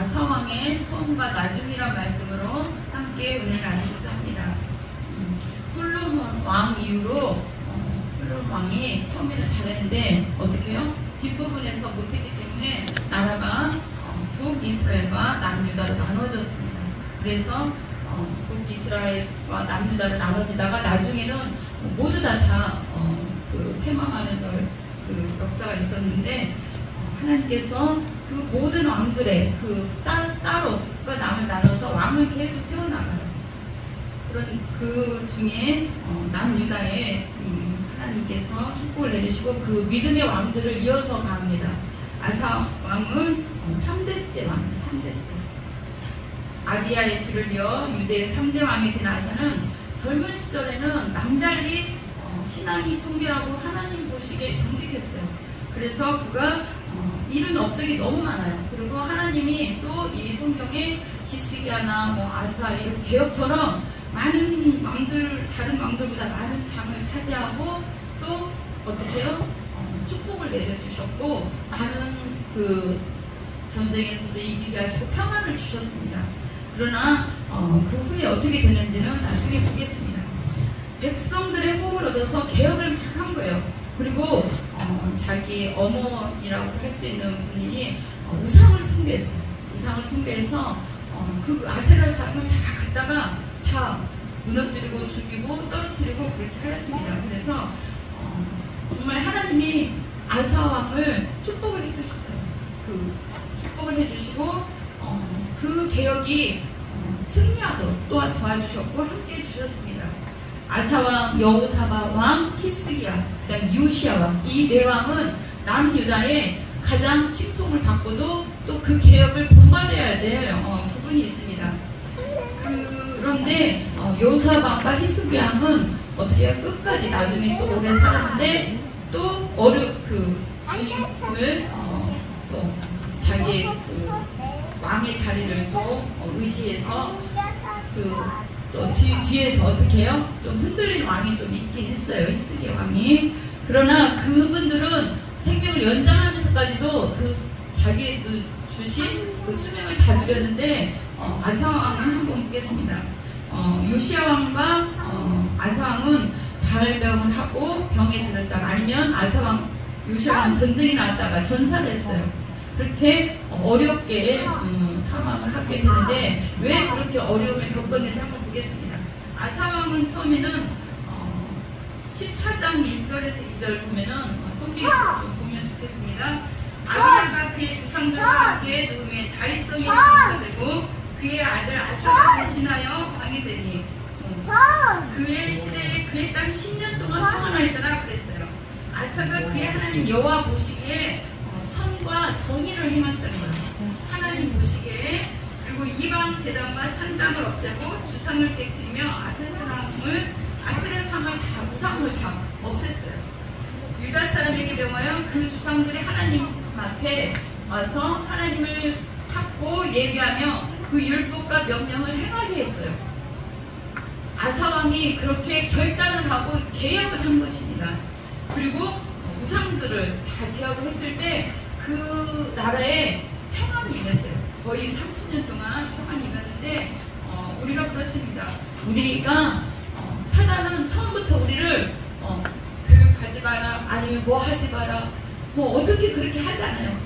아사왕의 처음과 나중이란 말씀으로 함께 은혜를 나누고자 합니다. 솔로몬 왕 이후로 솔로몬 왕이 처음에는 잘했는데 어떻게 해요? 뒷부분에서 못했기 때문에 나라가 북이스라엘과 남유다로 나눠졌습니다. 그래서 북이스라엘과 남유다로 나눠지다가 나중에는 모두 다 그 패망하는 그 역사가 있었는데 하나님께서 그 모든 왕들의 그 따로 없을까 남을 나눠서 왕을 계속 세워나가요. 그런 그 중에 남유다에 하나님께서 축복을 내리시고 그 믿음의 왕들을 이어서 갑니다. 아사 왕은 3대째 왕이에요. 3대째. 아비야의 뒤를 이어 유대의 3대 왕이 된 아사는 젊은 시절에는 남달리 신앙이 청결하고 하나님 보시기에 정직했어요. 그래서 그가 이룬 업적이 너무 많아요. 그리고 하나님이 또 이 성경에 히스기야나 아사 이런 개혁처럼 많은 왕들, 다른 왕들보다 많은 장을 차지하고 또 어떻게 해요? 축복을 내려주셨고 많은 그 전쟁에서도 이기게 하시고 평안을 주셨습니다. 그러나 그 후에 어떻게 됐는지는 나중에 보겠습니다. 백성들의 호응을 얻어서 개혁을 막 한 거예요. 그리고 자기 어머니라고 할 수 있는 분이 우상을 숭배했어요. 우상을 숭배해서 그 아세라 사람을 다 갖다가 다 무너뜨리고 죽이고 떨어뜨리고 그렇게 하였습니다. 그래서 정말 하나님이 아사 왕을 축복을 해주셨어요. 그 축복을 해주시고 그 개혁이 승리하도록 또한 도와주셨고 함께 해주셨습니다. 아사왕, 여호사밧왕, 히스기야, 그 다음에 요시야왕, 이 네 왕은 남유다에 가장 칭송을 받고도 또 그 개혁을 본받아야 될 부분이 있습니다. 그런데 여호사밧왕과 히스기야왕은 어떻게 해요? 끝까지 나중에 또 오래 살았는데 또 주님을 또 자기 그 왕의 자리를 또 의시해서 또 뒤에서 어떻게 해요? 좀 흔들리는 왕이 좀 있긴 했어요. 히스기야 왕이. 그러나 그분들은 생명을 연장하면서까지도 자기 주신 그 수명을 다 누렸는데 아사 왕은 한번 보겠습니다. 요시야 왕과 아사 왕은 발병을 하고 병에 들었다가 아니면 요시야 왕은 전쟁이 나왔다가 전사를 했어요. 그렇게 어렵게 사망을 하게 되는데 왜 그렇게 어려움을 겪었는지 한번 보겠습니다. 아사왕은 처음에는 14장 1절에서 2절 보면은 성경에서 좀 보면 좋겠습니다. 아비야가 그의 조상들과 함께 누움에 다윗성에 장사되고 그의 아들 아사가 대신하여 왕이 되니 그의 시대에 그의 땅 10년 동안 평안하였더라 그랬어요. 아사가 그의 하나님 여호와 보시기에 선과 정의를 행했다는 거예요. 하나님 보시기에. 그리고 이방 제단과 산당을 없애고 주상을 깨뜨리며 아세라 상을 다 우상을 다 없앴어요. 유다 사람에게 명하여 그 주상들의 하나님 앞에 와서 하나님을 찾고 예비하며 그 율법과 명령을 행하게 했어요. 아사왕이 그렇게 결단을 하고 개혁을 한 것입니다. 그리고 우상들을 다 제압을 했을 때 그 나라에 평안이 임했어요. 거의 30년 동안 평안이 임했는데 우리가 그렇습니다. 우리가 사단은 처음부터 우리를 교육하지 마라 아니면 뭐 하지 마라 뭐 어떻게 그렇게 하잖아요.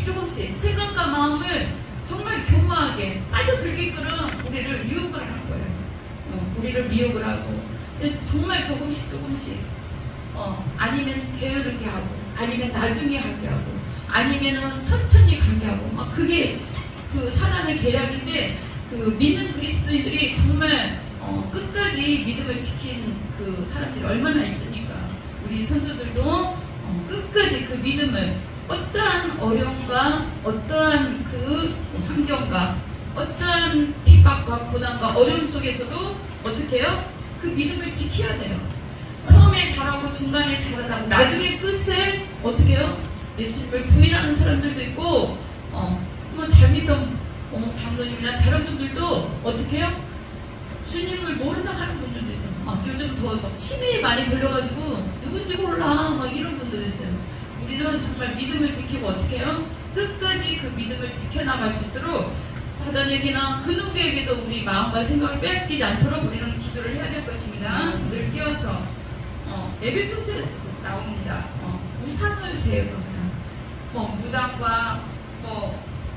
조금씩 생각과 마음을 정말 교묘하게 빠져들게끔 우리를 유혹을 하는 거예요. 우리를 미혹을 하고 정말 조금씩 아니면 게으르게 하고 아니면 나중에 하게 하고 아니면은 천천히 가게 하고 막 그게 그 사단의 계략인데 그 믿는 그리스도인들이 정말 끝까지 믿음을 지킨 그 사람들이 얼마나 있으니까 우리 선조들도 끝까지 그 믿음을 어떠한 어려움과 어떠한 그 환경과 어떠한 핍박과 고난과 어려움 속에서도 어떻게 해요? 그 믿음을 지켜야 돼요. 처음에 잘하고 중간에 잘하다가 나중에 끝에 어떻게 해요? 예수님을 부인하는 사람들도 있고 뭐 잘 믿던 장로님이나 다른 분들도 어떻게 해요? 주님을 모른다 하는 분들도 있어요. 요즘 더 막 치매에 많이 걸려가지고 누군지 몰라 막 이런 분들도 있어요. 우리는 정말 믿음을 지키고 어떻게 해요? 끝까지 그 믿음을 지켜나갈 수 있도록 사단에게나 그 누구에게도 우리 마음과 생각을 빼앗기지 않도록 우리는 기도를 해야 될 것입니다. 늘 뛰어서 에베소서에서 나옵니다. 우상을 제거하라. 무당과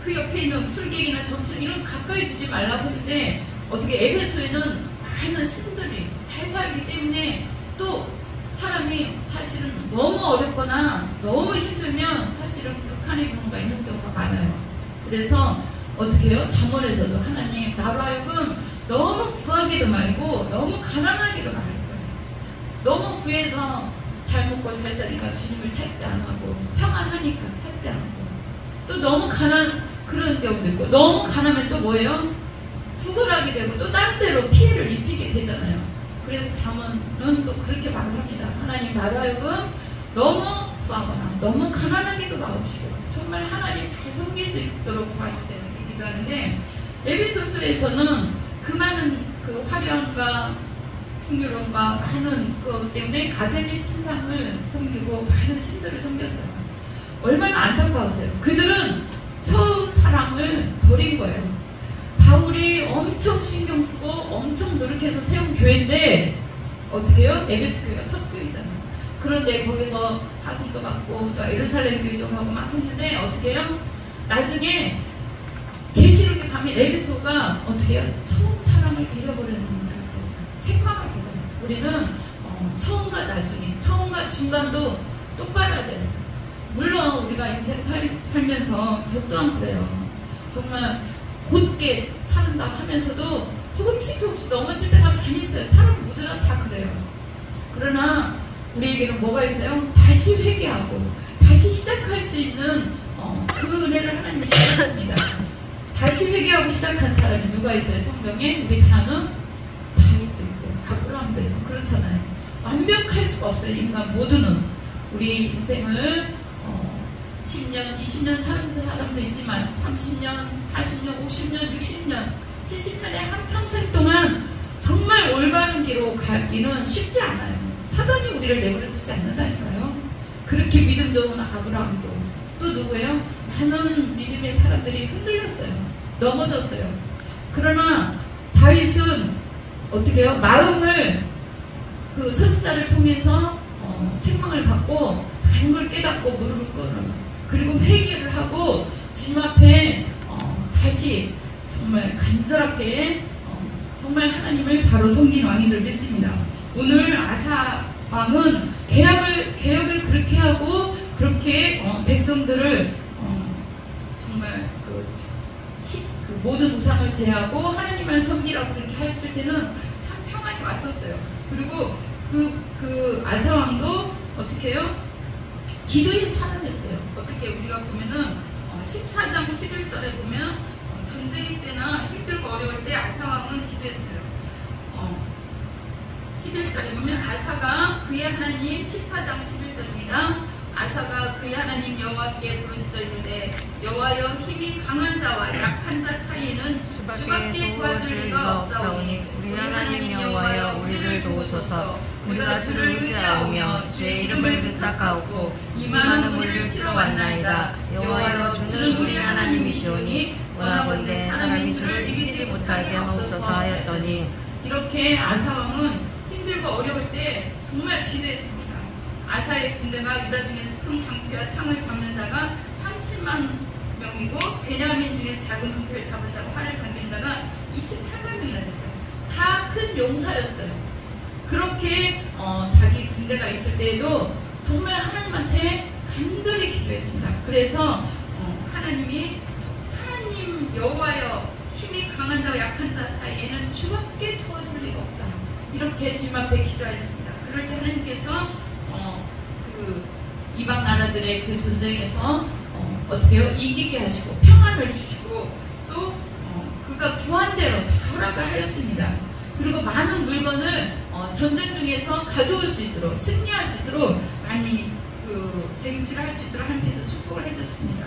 그 옆에 있는 술객이나 점술 이런 가까이 두지 말라고 했는데 어떻게 에베소에는 많은 신들이 잘 살기 때문에 또 사람이 사실은 너무 어렵거나 너무 힘들면 사실은 극한의 경우가 있는 경우가 많아요. 그래서 어떻게 해요? 잠언에서도 하나님 나로 하여금 너무 구하기도 말고 너무 가난하기도 말고 너무 구해서 잘 먹고 잘 사니까 주님을 찾지 않고 평안하니까 찾지 않고 또 너무 그런 경우도 있고 너무 가난하면 또 뭐예요? 구걸하게 되고 또 다른 데로 피해를 입히게 되잖아요. 그래서 잠언은 또 그렇게 말을 합니다. 하나님 나로 하여금 너무 구하거나 너무 가난하게도 마옵시고 정말 하나님 잘 섬길 수 있도록 도와주세요. 이렇게 기도하는데 에베소서에서는 그 많은 그 화려함과 풍요로움과 많은 것 때문에 아델의 신상을 섬기고 많은 신들을 섬겼어요. 얼마나 안타까우세요. 그들은 처음 사랑을 버린 거예요. 바울이 엄청 신경 쓰고 엄청 노력해서 세운 교회인데 어떻게 해요? 에베소 교회가 첫 교회잖아요. 그런데 거기서 파송도 받고 또 예루살렘 교회도 가고 막 했는데 어떻게 해요? 나중에 계시록에 가면 에베소가 어떻게 해요? 처음 사랑을 잃어버렸는 그랬어요. 책망을 받아요. 우리는 처음과 나중에 처음과 중간도 똑바로 해야 돼요. 물론 우리가 인생 살면서 저 또한 그래요. 정말 곧게 사는다 하면서도 조금씩 넘어질 때가 많이 있어요. 사람 모두가 다 그래요. 그러나 우리에게는 뭐가 있어요? 다시 회개하고 다시 시작할 수 있는 그 은혜를 하나님이 주셨습니다. 다시 회개하고 시작한 사람이 누가 있어요? 성경에 우리 다는 다윗도 있고 아브라함도 있고 그렇잖아요. 완벽할 수가 없어요. 인간 모두는 우리 인생을 10년, 20년 사는 사람도 있지만 30년, 40년, 50년, 60년, 70년의 한평생 동안 정말 올바른 길로 가기는 쉽지 않아요. 사단이 우리를 내버려 두지 않는다니까요. 그렇게 믿음 좋은 아브라함도 또 누구예요? 많은 믿음의 사람들이 흔들렸어요. 넘어졌어요. 그러나 다윗은 어떻게 해요? 마음을 그 선지자를 통해서 책망을 받고 많은 걸 깨닫고 무릎을 꿇어요. 그리고 회개를 하고 주님 앞에 다시 정말 간절하게 정말 하나님을 바로 섬긴 왕이 될 믿습니다. 오늘 아사 왕은 개혁을 그렇게 하고 그렇게 백성들을 정말 그 모든 우상을 제하고 하나님을 섬기라고 그렇게 했을 때는 참 평안이 왔었어요. 그리고 그 아사 왕도 어떻게 해요? 기도의 사람이었어요. 어떻게 우리가 보면은 14장 11절에 보면 전쟁 때나 힘들고 어려울 때 아사왕은 기도했어요. 11절에 보면 아사가 그의 하나님 14장 11절입니다. 아사가 그의 하나님 여호와께 부르짖어 이르되 여호와여 힘이 강한 자와 약한 자 사이에는 주밖에 도와줄 리가 없사오니 우리 하나님 여호와여 우리를 도우소서. 우리가 주를 의지하오며 주의 이름을 부탁하오고 이 많은 무리를 치러 왔나이다. 여호와여 주는 우리 하나님이시오니 원하건대 사람이 주를 이기지 못하게 하옵소서 하였더니 이렇게 아사왕은 힘들고 어려울 때 정말 기도했습니다. 아사의 군대가 유다 중에서 큰 방패와 창을 잡는 자가 30만 명이고 베냐민 중에서 작은 방패를 잡은 자가 활을 당기는 자가 28만 명이나 됐어요. 다 큰 용사였어요. 그렇게 자기 군대가 있을 때에도 정말 하나님한테 간절히 기도했습니다. 그래서 하나님 여호와여 힘이 강한 자와 약한 자 사이에는 주밖에 도와줄 리가 없다. 이렇게 주님 앞에 기도하였습니다. 그럴 때 하나님께서 그 이방 나라들의 그 전쟁에서 어떻게 해요? 이기게 하시고 평안을 주시고 또 그가 구한 대로 다 허락을 하였습니다. 그리고 많은 물건을 전쟁 중에서 가져올 수 있도록 승리할 수 있도록 많이 쟁취를 할 수 있도록 하나님께서 축복을 해줬습니다.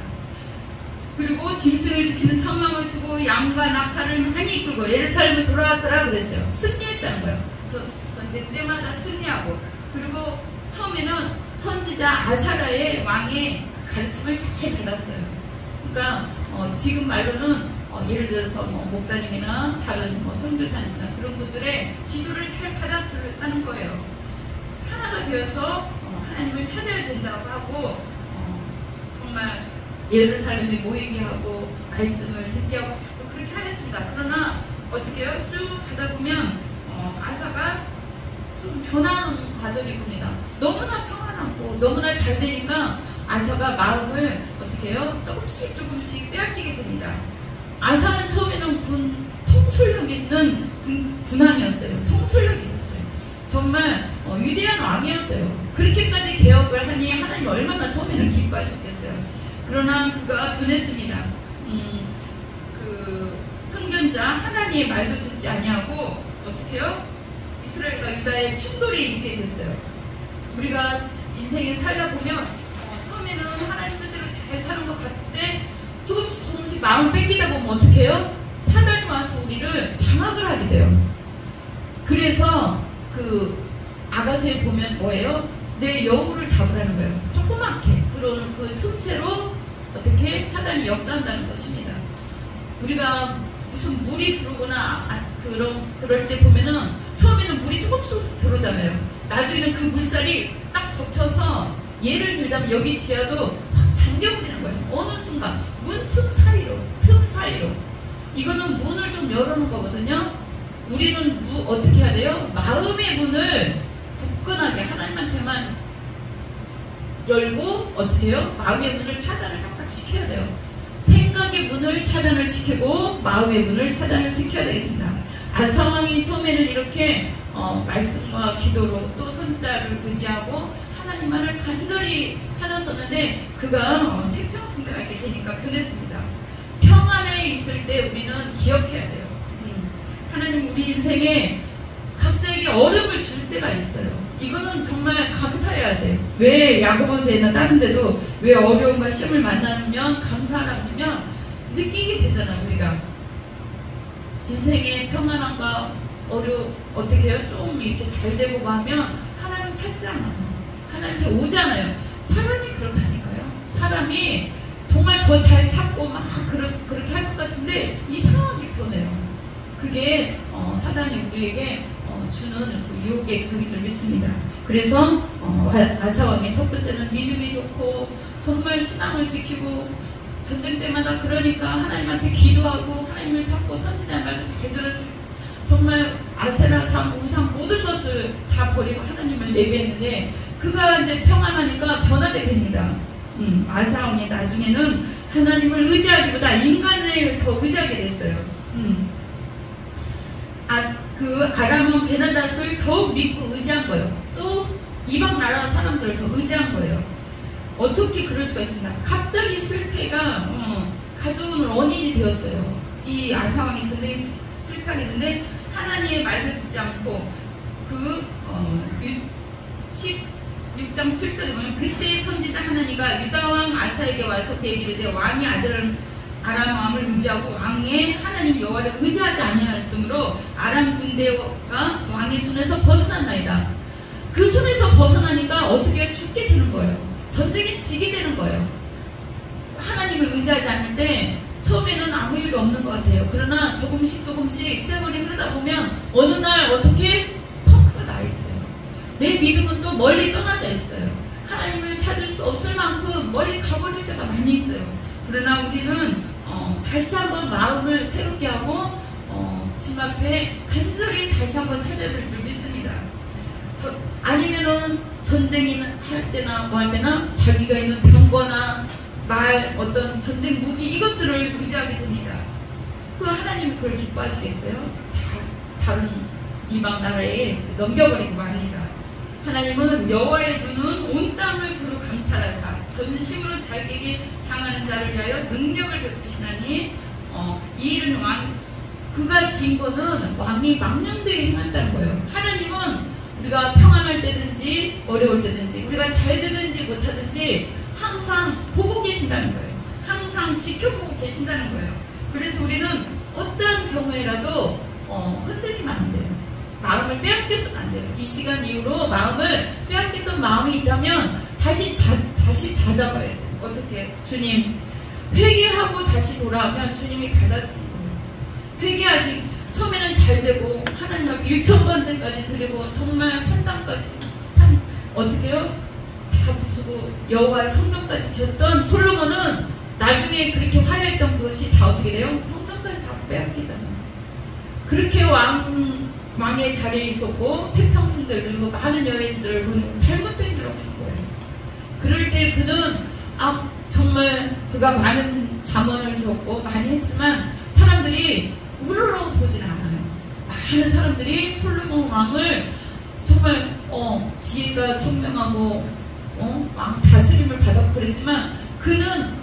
그리고 짐승을 지키는 천망을 주고 양과 낙타를 많이 이끌고 예루살렘을 돌아왔더라 그랬어요. 승리했다는 거예요. 전쟁 때마다 승리하고 그리고 처음에는 선지자 아사라의 왕의 가르침을 잘 받았어요. 그러니까 지금 말로는 예를 들어서 뭐 목사님이나 다른 뭐 선교사님이나 그런 분들의 지도를 잘 받아들였다는 거예요. 하나가 되어서 하나님을 찾아야 된다고 하고 정말 예루살렘에 모이게 하고 말씀을 듣게 하고 자꾸 그렇게 하겠습니다. 그러나 어떻게 해요? 쭉 가다 보면 아사가 좀 변하는 과정이 봅니다. 너무나 평안하고 너무나 잘 되니까 아사가 마음을 어떻게 해요? 조금씩 빼앗기게 됩니다. 아사는 처음에는 통솔력 있는 군왕이었어요. 통솔력이 있었어요. 정말 위대한 왕이었어요. 그렇게까지 개혁을 하니 하나님 얼마나 처음에는 기뻐하셨겠어요. 그러나 그가 변했습니다. 그 선견자 하나님의 말도 듣지 아니하고 어떻게 해요? 이스라엘과 유다의 충돌이 있게 됐어요. 우리가 인생에 살다 보면 처음에는 하나님 뜻대로 잘 사는 것 같은데 조금씩 마음을 뺏기다 보면 어떻게 해요? 사단이 와서 우리를 장악을 하게 돼요. 그래서 그 아가서에 보면 뭐예요? 내 여우를 잡으라는 거예요. 조그맣게 들어오는 그 틈새로 어떻게 사단이 역사한다는 것입니다. 우리가 무슨 물이 들어오거나 그럴 때 보면은 처음에는 물이 조금씩 들어오잖아요. 나중에는 그 물살이 딱 덮쳐서 예를 들자면 여기 지하도 확 잠겨버리는 거예요. 어느 순간 문 틈 사이로 이거는 문을 좀 열어놓은 거거든요. 우리는 어떻게 해야 돼요? 마음의 문을 굳건하게 하나님한테만 열고 어떻게 해요? 마음의 문을 차단을 딱딱 시켜야 돼요. 생각의 문을 차단을 시키고 마음의 문을 차단을 시켜야 되겠습니다. 아사왕이 처음에는 이렇게 말씀과 기도로 또 선지자를 의지하고 하나님만을 간절히 찾았었는데 그가 태평성대가 있게 되니까 변했습니다. 평안에 있을 때 우리는 기억해야 돼요. 하나님 우리 인생에 갑자기 어려움을 줄 때가 있어요. 이거는 정말 감사해야 돼. 왜 야고보서에나 다른 데도 왜 어려움과 시험을 만나면 감사하라면 느끼게 되잖아. 우리가 인생의 평안함과 어떻게 해요? 좀 이렇게 잘 되고 하면 하나님 찾지 않아요. 하나님께 오지 않아요. 사람이 그렇다니까요. 사람이 정말 더 잘 찾고 막 그렇게 할 것 같은데 이상하게 변해요. 그게 사단이 우리에게 주는 그 유혹의 적인 줄 믿습니다. 그래서 아사왕의 첫 번째는 믿음이 좋고 정말 신앙을 지키고 전쟁 때마다 그러니까 하나님한테 기도하고 하나님을 찾고 선지자의 말도 잘 들었을 때 정말 아세라 삶, 우상 모든 것을 다 버리고 하나님을 예배했는데 그가 이제 평안하니까 변하게 됩니다. 아사왕이 나중에는 하나님을 의지하기보다 인간을 더 의지하게 됐어요. 그 아람은 베나닷을 더욱 믿고 의지한 거예요. 또 이방 나라 사람들을 더 의지한 거예요. 어떻게 그럴 수가 있습니다. 갑자기 실패가 가져온 원인이 되었어요. 이 아사왕이 전쟁에 실패하게 됐는데 하나님의 말도 듣지 않고 그 16장 7절에 보면 그때 선지자 하나니가 유다왕 아사에게 와서 베기르되 왕이 아들 아람 왕을 의지하고 왕의 하나님 여호와를 의지하지 아니하였으므로 아람 군대가 왕의 손에서 벗어났나이다. 그 손에서 벗어나니까 어떻게 죽게 되는 거예요. 전쟁에 지게 되는 거예요. 하나님을 의지하지 않을 때 처음에는 아무 일도 없는 것 같아요. 그러나 조금씩 세월이 흐르다 보면 어느 날 어떻게 펑크가 나 있어요. 내 믿음은 또 멀리 떠나져 있어요. 하나님을 찾을 수 없을 만큼 멀리 가버릴 때가 많이 있어요. 그러나 우리는 다시 한번 마음을 새롭게 하고 주님 앞에 간절히 다시 한번 찾아야 될 줄 믿습니다. 아니면은 전쟁이 할 때나 뭐 할 때나 자기가 있는 병거나 말, 어떤 전쟁 무기 이것들을 의지하게 됩니다. 그 하나님이 그걸 기뻐하시겠어요? 다른 이방 나라에 넘겨버리고 말입니다. 하나님은 여호와의 눈은 온 땅을 두루 감찰하사 전심으로 자기에게 당하는 자를 위하여 능력을 베푸시나니 이 일은 그가 지은 거는 왕이 망령되게 행한다는 거예요. 하나님은 우리가 평안할 때든지 어려울 때든지 우리가 잘 되든지 못하든지 항상 보고 계신다는 거예요. 항상 지켜보고 계신다는 거예요. 그래서 우리는 어떠한 경우에라도 흔들리면 안 돼요. 마음을 빼앗겨서는 안 돼요. 이 시간 이후로 마음을 빼앗겼던 마음이 있다면 다시 찾아봐야 돼요. 어떻게? 주님, 회개하고 다시 돌아오면 주님이 받아주는 거예요. 회개하지 처음에는 잘 되고 하나님 앞에 1,000번째까지 드리고 정말 산당까지 어떻게 해요? 다 부수고 여호와의 성전까지 지었던 솔로몬은 나중에 그렇게 화려했던 그것이 다 어떻게 돼요? 성전까지 다 빼앗기잖아요. 그렇게 왕의 자리에 있었고 태평성들 그리고 많은 여인들을 보는 잘못된 길로 간 거예요. 그럴 때 그는 정말 그가 많은 잠언을 적고 많이 했지만 사람들이 우러러 보진 않아요. 많은 사람들이 솔로몬 왕을 정말 지혜가 총명하고 왕 다스림을 받았고 그랬지만 그는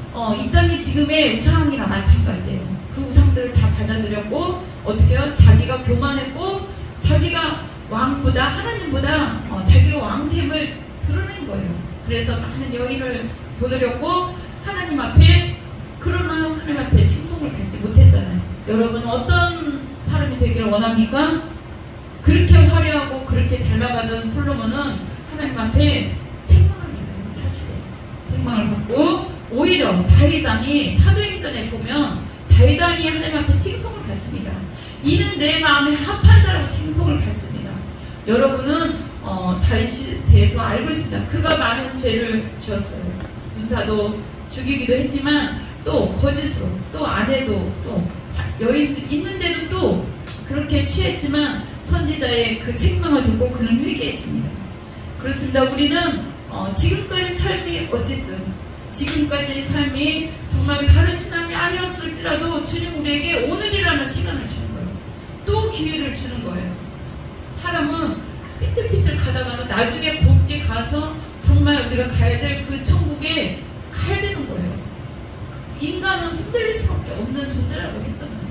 이 땅이 지금의 우상이나 마찬가지예요. 그 우상들을 다 받아들였고 어떻게 해요? 자기가 교만했고 자기가 왕보다 하나님보다 자기가 왕됨을 드러낸 거예요. 그래서 많은 여인을 거느렸고 하나님 앞에 그러나 하나님 앞에 칭송을 받지 못했잖아요. 여러분은 어떤 사람이 되기를 원합니까? 그렇게 화려하고 그렇게 잘 나가던 솔로몬은 하나님 앞에 책망을 받아요. 사실은 책망을 받고 오히려 다윗왕이 사도행전에 보면 다윗왕이 하나님 앞에 칭송을 받습니다. 이는 내 마음에 합한 자라고 칭송을 받습니다. 여러분은 다윗에 대해서 알고 있습니다. 그가 많은 죄를 지었어요. 군사도 죽이기도 했지만 또 거짓으로 또 아내도 또 여인들 있는데도 또 그렇게 취했지만 선지자의 그 책망을 듣고 그는 회개했습니다. 그렇습니다. 우리는 지금까지 삶이 어쨌든 지금까지의 삶이 정말 바른 신앙이 아니었을지라도 주님 우리에게 오늘이라는 시간을 주는 거예요. 또 기회를 주는 거예요. 사람은 삐뚤삐뚤 가다가도 나중에 곱게 가서 정말 우리가 가야 될 그 천국에 가야 되는 거예요. 인간은 흔들릴 수밖에 없는 존재라고 했잖아요.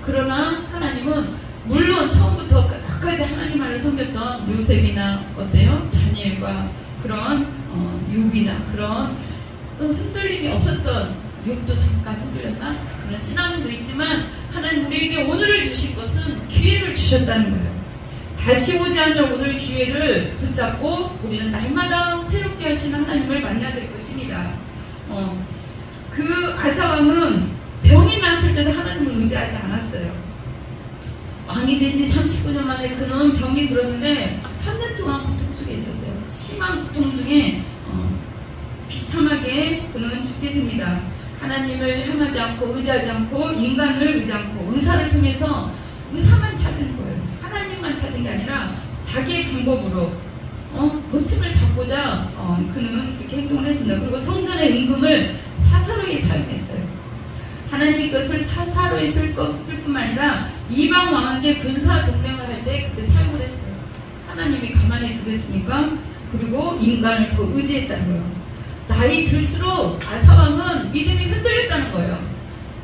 그러나 하나님은 물론 처음부터 끝까지 하나님 안을 섬겼던 요셉이나 어때요? 다니엘과 그런 욥이나 그런 흔들림이 없었던 욥도 잠깐 흔들렸나? 그런 신앙도 있지만 하나님 우리에게 오늘을 주신 것은 기회를 주셨다는 거예요. 다시 오지 않을 오늘 기회를 붙잡고 우리는 날마다 새롭게 하시는 하나님을 만나야 될 것입니다. 그 아사왕은 병이 났을 때도 하나님을 의지하지 않았어요. 왕이 된 지 39년 만에 그는 병이 들었는데 3년 동안 고통 속에 있었어요. 심한 고통 중에 비참하게 그는 죽게 됩니다. 하나님을 향하지 않고 의지하지 않고 인간을 의지 않고 의사를 통해서 의사만 찾은 거예요. 하나님만 찾은 게 아니라 자기의 방법으로 고침을 받고자 그는 그렇게 행동을 했습니다. 그리고 성전의 은금을 사사로이 사용했어요. 하나님이 그것을 사사로이 쓸 뿐만 아니라 이방 왕에게 군사 동맹을 할 때 그때 사용을 했어요. 하나님이 가만히 두겠습니까? 그리고 인간을 더 의지했다는 거예요. 나이 들수록 아사왕은 믿음이 흔들렸다는 거예요.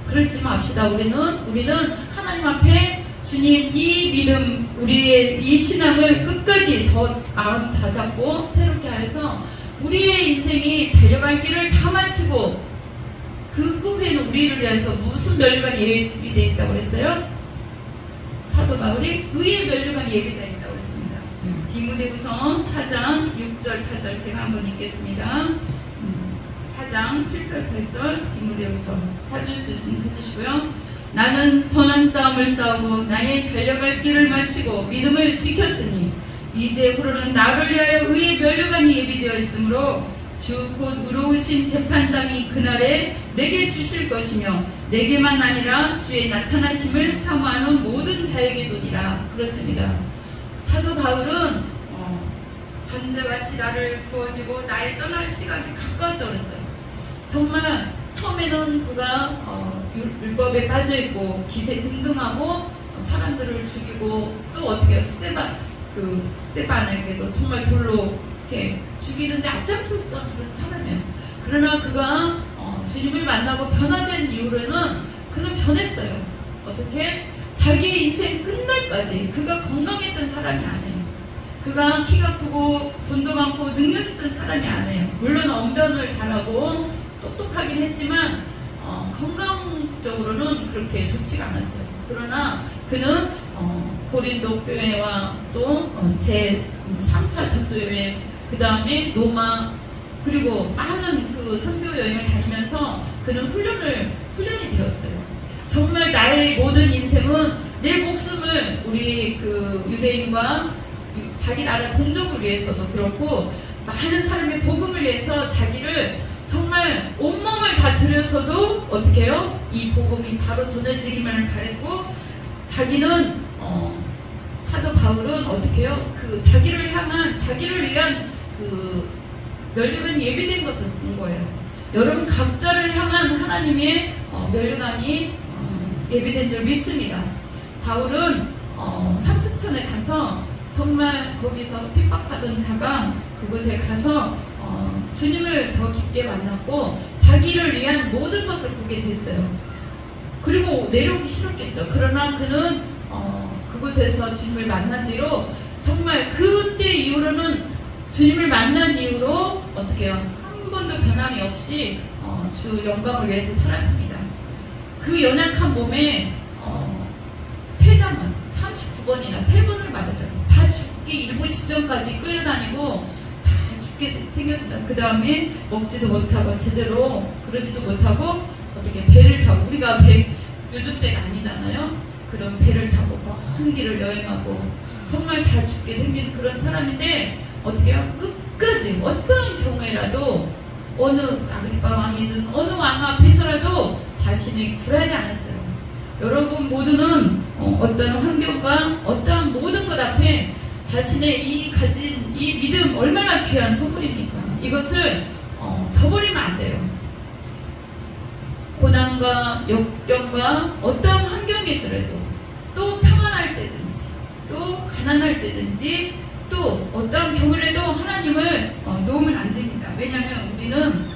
그러지 맙시다. 우리는 하나님 앞에 주님 이 믿음 우리의 이 신앙을 끝까지 더 마음 다잡고 새롭게 해서 우리의 인생이 달려갈 길을 다 마치고 그 후에는 우리를 위해서 무슨 면류관이 예비되어 있다고 그랬어요? 사도 바울이 의의 면류관이 예비되어 있다고 그랬습니다. 디모데후서 4장 6절 8절 제가 한번 읽겠습니다. 4장 7절 8절 디모데후서 찾을 수 있으면 찾으시고요. 나는 선한 싸움을 싸우고 나의 달려갈 길을 마치고 믿음을 지켰으니 이제 후로는 나를 위하여 의의 면류관이 예비되어 있으므로 주 곧 의로우신 재판장이 그날에 내게 주실 것이며 내게만 아니라 주의 나타나심을 사모하는 모든 자에게 도니라. 그렇습니다. 사도 바울은 전제같이 나를 부어지고 나의 떠날 시각이 가까웠다고 그랬어요. 정말 처음에는 그가 율법에 빠져있고 기세 등등하고 사람들을 죽이고 또 어떻게 해요? 스데반에게도 정말 돌로 이렇게 죽이는데 앞장섰던 그런 사람이에요. 그러나 그가 주님을 만나고 변화된 이후로는 그는 변했어요. 어떻게? 자기 인생 끝날까지 그가 건강했던 사람이 아니에요. 그가 키가 크고 돈도 많고 능력 있던 사람이 아니에요. 물론 언변을 잘하고 똑똑하긴 했지만 건강적으로는 그렇게 좋지가 않았어요. 그러나 그는 고린도 교회와 또 제 3차 전도회 그 다음에 로마 그리고 많은 그 선교 여행을 다니면서 그는 훈련이 되었어요. 정말 나의 모든 인생은 내 목숨을 우리 그 유대인과 자기 나라 동족을 위해서도 그렇고 많은 사람의 복음을 위해서 자기를 정말 온몸을 다 들여서도 어떻게 해요? 이 복음이 바로 전해지기만을 바랬고 자기는 사도 바울은 어떻게 해요? 그 자기를 위한 그 멸류관이 예비된 것을 본 거예요. 여러분 각자를 향한 하나님의 멸류관이 예비된 줄 믿습니다. 바울은 삼층천에 가서 정말 거기서 핍박하던 자가 그곳에 가서 주님을 더 깊게 만났고 자기를 위한 모든 것을 보게 됐어요. 그리고 내려오기 싫었겠죠. 그러나 그는 그곳에서 주님을 만난 뒤로 정말 그때 이후로는 주님을 만난 이후로 어떻게 해요? 한 번도 변함이 없이 주 영광을 위해서 살았습니다. 그 연약한 몸에 폐장을 39번이나 3번을 맞았다고 해서 다 죽기 일부 직전까지 끌려다니고 다 죽게 생겼습니다. 그 다음에 먹지도 못하고 제대로 그러지도 못하고 어떻게 배를 타고 우리가 요즘 배가 아니잖아요. 그런 배를 타고 먼 길을 여행하고 정말 다 죽게 생긴 그런 사람인데 어떻게 해요? 끝까지 어떠한 경우에라도 어느 아그리파 왕이든 어느 왕 앞에서라도 자신이 굴하지 않았어요. 여러분 모두는 어떤 환경과 어떠한 모든 것 앞에 자신의 가진 이 믿음 얼마나 귀한 선물입니까? 이것을 저버리면 안 돼요. 고난과 역경과 어떠한 환경이 있더라도 또 평안할 때든지 또 가난할 때든지 또 어떠한 경우라도 하나님을 놓으면 안 됩니다. 왜냐하면 우리는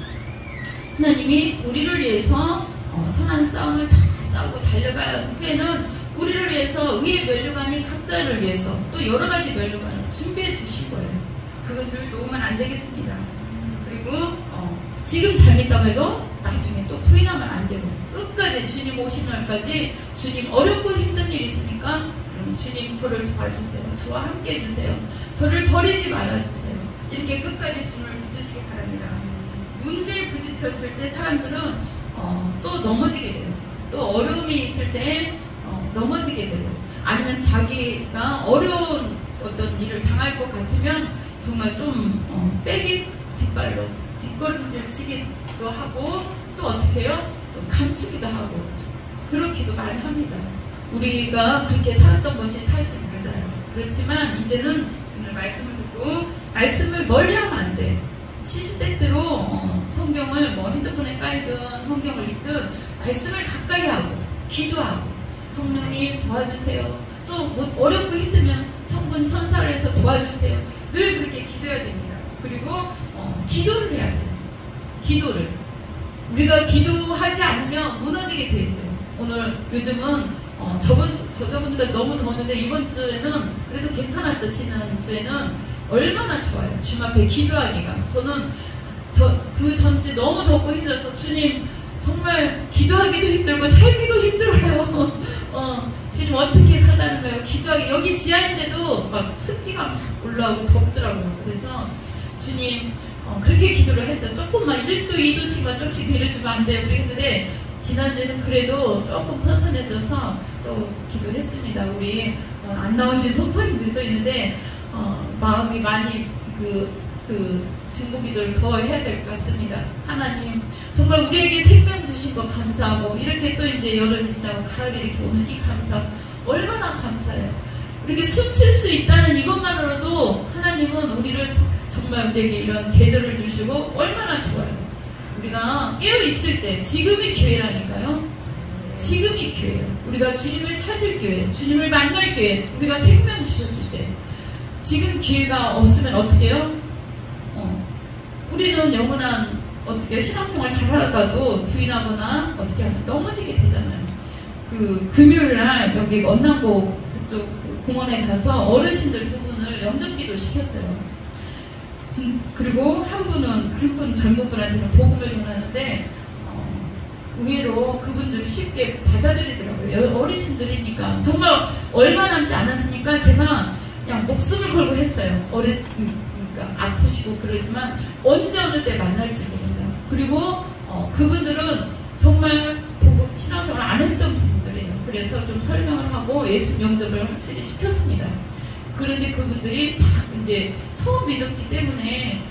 하나님이 우리를 위해서 선한 싸움을 다 싸우고 달려간 후에는 우리를 위해서 의의 멸류관이 각자를 위해서 또 여러 가지 멸류관을 준비해 주신 거예요. 그것을 놓으면 안 되겠습니다. 그리고 지금 잘 믿다고 해도 나중에 또 부인하면 안 되고 끝까지 주님 오시는 날까지 주님 어렵고 힘든 일 있습니까? 그럼 주님 저를 도와주세요. 저와 함께 해주세요. 저를 버리지 말아주세요. 이렇게 끝까지 주님을 붙드시기 바랍니다. 문제에 부딪혔을 때 사람들은 또 넘어지게 돼요. 또 어려움이 있을 때 넘어지게 되고 아니면 자기가 어려운 어떤 일을 당할 것 같으면 정말 좀 빼기 뒷발로 뒷걸음질 치기도 하고 또 어떻게 해요? 좀 감추기도 하고 그렇기도 많이 합니다. 우리가 그렇게 살았던 것이 사실 맞아요. 그렇지만 이제는 오늘 말씀을 듣고 말씀을 멀리하면 안 돼. 시시때때로 성경을 뭐 핸드폰에 까이든 성경을 읽든 말씀을 가까이 하고 기도하고 성령님 도와주세요. 또 뭐 어렵고 힘들면 천군 천사를 해서 도와주세요. 늘 그렇게 기도해야 됩니다. 그리고 기도를 해야 돼요. 기도를 우리가 기도하지 않으면 무너지게 돼 있어요. 오늘 요즘은 저번주가 너무 더웠는데 이번 주에는 그래도 괜찮았죠. 지난주에는 얼마나 좋아요. 주님 앞에 기도하기가. 저는 그 전주 너무 덥고 힘들어서 주님 정말 기도하기도 힘들고 살기도 힘들어요. 주님 어떻게 살라는 거예요. 기도하기 여기 지하인데도 막 습기가 막 올라오고 덥더라고요. 그래서 주님 그렇게 기도를 했어요. 조금만 1도 2도씩만 조금씩 내려주면 안 돼요. 그랬는데 지난주에는 그래도 조금 선선해져서 또 기도했습니다. 우리 안 나오신 성도님들도 있는데 마음이 많이 중보 기도를 더 해야 될 것 같습니다. 하나님 정말 우리에게 생명 주신 거 감사하고 이렇게 또 이제 여름이 지나고 가을이 이렇게 오는 이 감사 얼마나 감사해요. 이렇게 숨 쉴 수 있다는 이것만으로도 하나님은 우리를 정말 우리에게 이런 계절을 주시고 얼마나 좋아요. 우리가 깨어있을 때 지금이 기회라니까요. 지금이 기회예요. 우리가 주님을 찾을 기회, 주님을 만날 기회, 우리가 생명 주셨을 때 지금 기회가 없으면 어떻게 해요? 우리는 영원한 어떻게 신앙생활 잘하다가도 부인하거나 어떻게 하면 넘어지게 되잖아요. 그 금요일날 여기 언남고 그쪽 공원에 가서 어르신들 2분을 영접기도 시켰어요. 그리고 한 분 젊은 분한테는 복음을 전하는데 의외로 그분들이 쉽게 받아들이더라고요. 어르신들이니까 정말 얼마 남지 않았으니까 제가 그냥 목숨을 걸고 했어요. 그러니까 아프시고 그러지만 언제 어느 때 만날지 몰라요. 그리고 그분들은 정말 보고 신앙생활 안 했던 분들이에요. 그래서 좀 설명을 하고 예수 영접을 확실히 시켰습니다. 그런데 그분들이 다 이제 처음 믿었기 때문에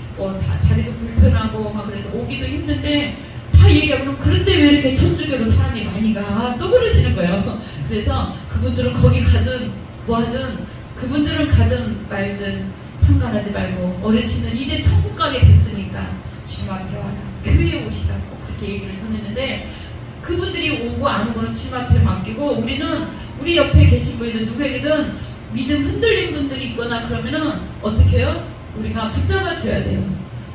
다리도 불편하고 막 그래서 오기도 힘든데 다 얘기하고 그런데 왜 이렇게 천주교로 사람이 많이 가? 또 그러시는 거예요. 그래서 그분들은 거기 가든 뭐 하든 그분들은 가든 말든 상관하지 말고 어르신은 이제 천국 가게 됐으니까 주님 앞에 와라. 교회에 오시라고 그렇게 얘기를 전했는데 그분들이 오고 안 오고는 주님 앞에 맡기고 우리는 우리 옆에 계신 분이든 누구에게든 믿음 흔들린 분들이 있거나 그러면은 어떻게 해요? 우리가 붙잡아줘야 돼요.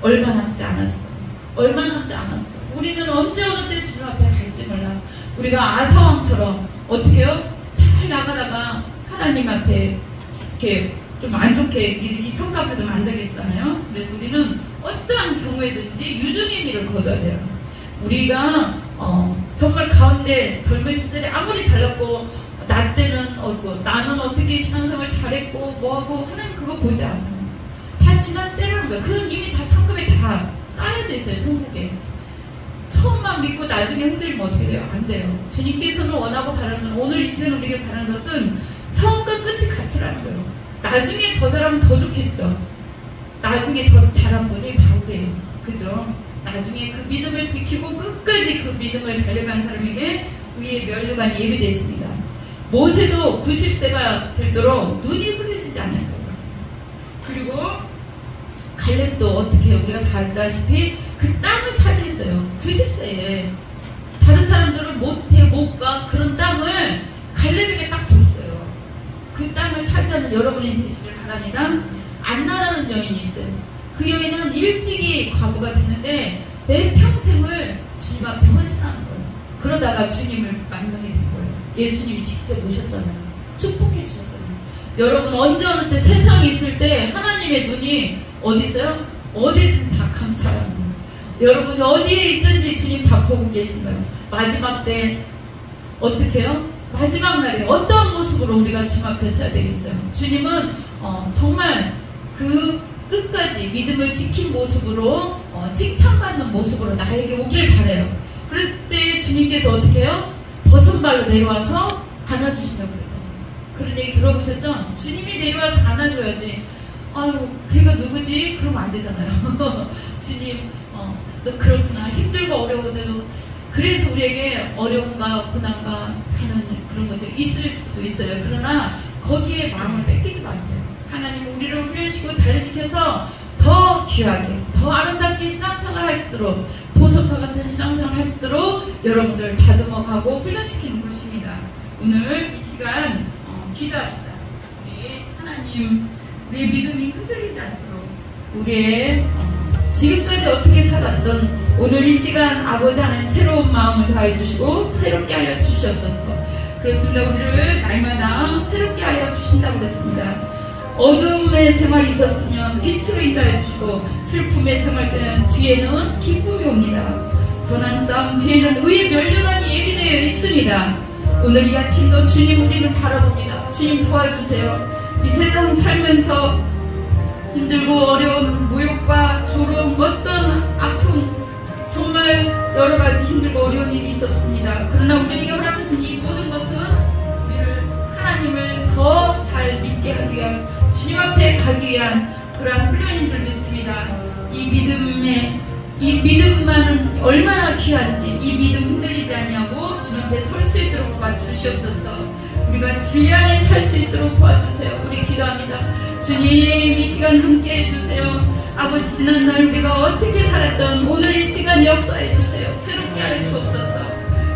얼마 남지 않았어. 얼마 남지 않았어. 우리는 언제 어느 때 주님 앞에 갈지 몰라. 우리가 아사왕처럼 어떻게 해요? 잘 나가다가 하나님 앞에 이렇게 좀 안 좋게 이 평가받으면 안 되겠잖아요. 그래서 우리는 어떠한 경우에든지 유종의 미를 거둬야 돼요. 우리가 정말 가운데 젊은 시절에 아무리 잘났고 나 때는 나는 어떻게 신앙생활 잘했고 뭐하고 하나님 그거 보지 않아요. 다 지난 때라는 거예요. 그건 이미 다 상급에 다 쌓여져 있어요. 천국에. 처음만 믿고 나중에 흔들리면 어떻게 돼요? 안 돼요. 주님께서는 원하고 바라는 오늘 이 시간 우리에게 바라는 것은 처음과 끝이 같으라는 거예요. 나중에 더 잘하면 더 좋겠죠. 나중에 더 잘한 분이 바울이에요. 그죠? 나중에 그 믿음을 지키고 끝까지 그 믿음을 달려간 사람에게 위에 면류관이 예비되어 있습니다. 모세도 90세가 되도록 눈이 흐려지지 않았다고 했어요. 그리고 갈렙도 어떻게 해요? 우리가 다 알다시피 그 땅을 차지했어요. 90세에. 다른 사람들은 못해, 못 가. 그런 땅을 갈렙에게 딱 줬어요. 그 땅을 차지하는 여러분이 되시길 바랍니다. 안나라는 여인이 있어요. 그 여인은 일찍이 과부가 됐는데 매 평생을 주님 앞에 헌신하는 거예요. 그러다가 주님을 만나게 된 거예요. 예수님이 직접 오셨잖아요. 축복해 주셨잖아요. 여러분 언제 어느 때 세상에 있을 때 하나님의 눈이 어디 있어요? 어디든지 다 감찰한다. 여러분이 어디에 있든지 주님 다 보고 계신 거예요. 마지막 때 어떻게 해요? 마지막 날에 어떤 모습으로 우리가 주님 앞에 서야 되겠어요? 주님은 정말 그 끝까지 믿음을 지킨 모습으로 칭찬받는 모습으로 나에게 오길 바라요. 그럴 때 주님께서 어떻게 해요? 벗은 발로 내려와서 안아주신다고 그러잖아요. 그런 얘기 들어보셨죠? 주님이 내려와서 안아줘야지. 아유, 걔가 누구지? 그러면 안 되잖아요. 주님, 너 그렇구나. 힘들고 어려운데도 그래서 우리에게 어려움과 고난과 하는 그런 것들이 있을 수도 있어요. 그러나 거기에 마음을 뺏기지 마세요. 하나님 우리를 훈련시키고 단련시켜서 더 귀하게, 더 아름답게 신앙생활 할 수 있도록 보석과 같은 신앙생활 할 수 있도록 여러분들을 다듬어가고 훈련시키는 것입니다. 오늘 이 시간 기도합시다. 우리 하나님 우리의 믿음이 흔들리지 않도록 우리의 지금까지 어떻게 살았던 오늘 이 시간 아버지 하나님 새로운 마음을 더해주시고 새롭게 하여 주시옵소서. 그렇습니다. 우리를 날마다 새롭게 하여 주신다고 했습니다. 어둠의 생활이 있었으면 빛으로 인도하여 주시고 슬픔의 생활 때는 뒤에는 기쁨이 옵니다. 선한 싸움 뒤에는 의의 면류관이 예비되어 있습니다. 오늘 이 아침도 주님 우리를 바라봅니다. 주님 도와주세요. 이 세상 살면서 힘들고 어려운 모욕과 조롱 어떤 아픔 정말 여러가지 힘들고 어려운 일이 있었습니다. 그러나 우리에게 허락하신 이 모든 것은 우리를 하나님을 더 잘 믿게 하기 위한 주님 앞에 가기 위한 그러한 훈련인 줄 믿습니다. 이 믿음만은 얼마나 귀한지 이 믿음 흔들리지 않냐고 주님 앞에 설 수 있도록 도와주시옵소서. 우리가 진리 안에 살 수 있도록 도와주세요. 우리 기도합니다. 주님 이 시간 함께 해주세요. 아버지 지난날 우리가 어떻게 살았던 오늘 이 시간 역사해 주세요. 새롭게 하여 주옵소서.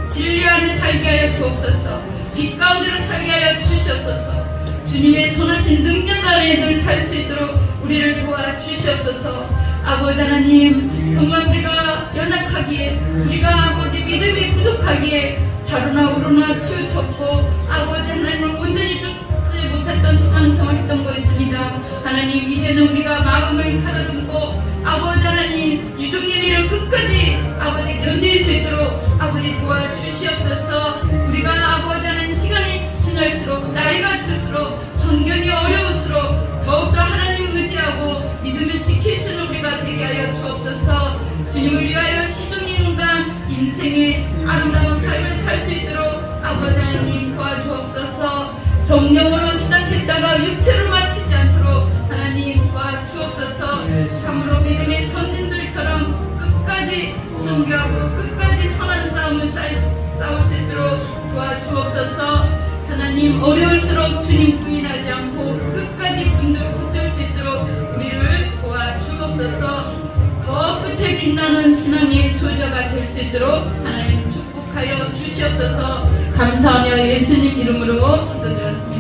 진리 안에 살게 하여 주옵소서. 빛 가운데로 살게 하여 주시옵소서. 주님의 선하신 능력 안에 늘 살 수 있도록 우리를 도와주시옵소서. 아버지 하나님 정말 우리가 연약하기에 우리가 아버지 믿음이 부족하기에 자로나 우로나 치우쳤고 아버지 하나님을 온전히 쫓지 못했던 신앙생활 했던 거 있습니다. 하나님 이제는 우리가 마음을 가다듬고 아버지 하나님 유종의 미를 끝까지 아버지 견딜 수 있도록 아버지 도와주시옵소서. 우리가 아버지 하나님 시간이 지날수록 나이가 들수록 환경이 어려울수록 더욱더 하나님을 의지하고 믿음을 지킬 수 있는 우리가 되게 하여 주옵소서. 주님을 위하여 시종일관 인생의 아름다운 삶을 살 수 있도록 아버지 하나님 도와주옵소서. 성령으로 시작했다가 육체로 마치지 않도록 하나님 도와주옵소서. 참으로 믿음의 선진들처럼 끝까지 순교하고 끝까지 선한 싸움을 싸울 수 있도록 도와주옵소서. 하나님 어려울수록 주님 부인하지 않고 끝까지 붙들 수 있도록 우리를 도와주옵소서. 더 끝에 빛나는 신앙의 소자가 될 수 있도록 하나님 축복하여 주시옵소서. 감사하며 예수님 이름으로 기도드렸습니다.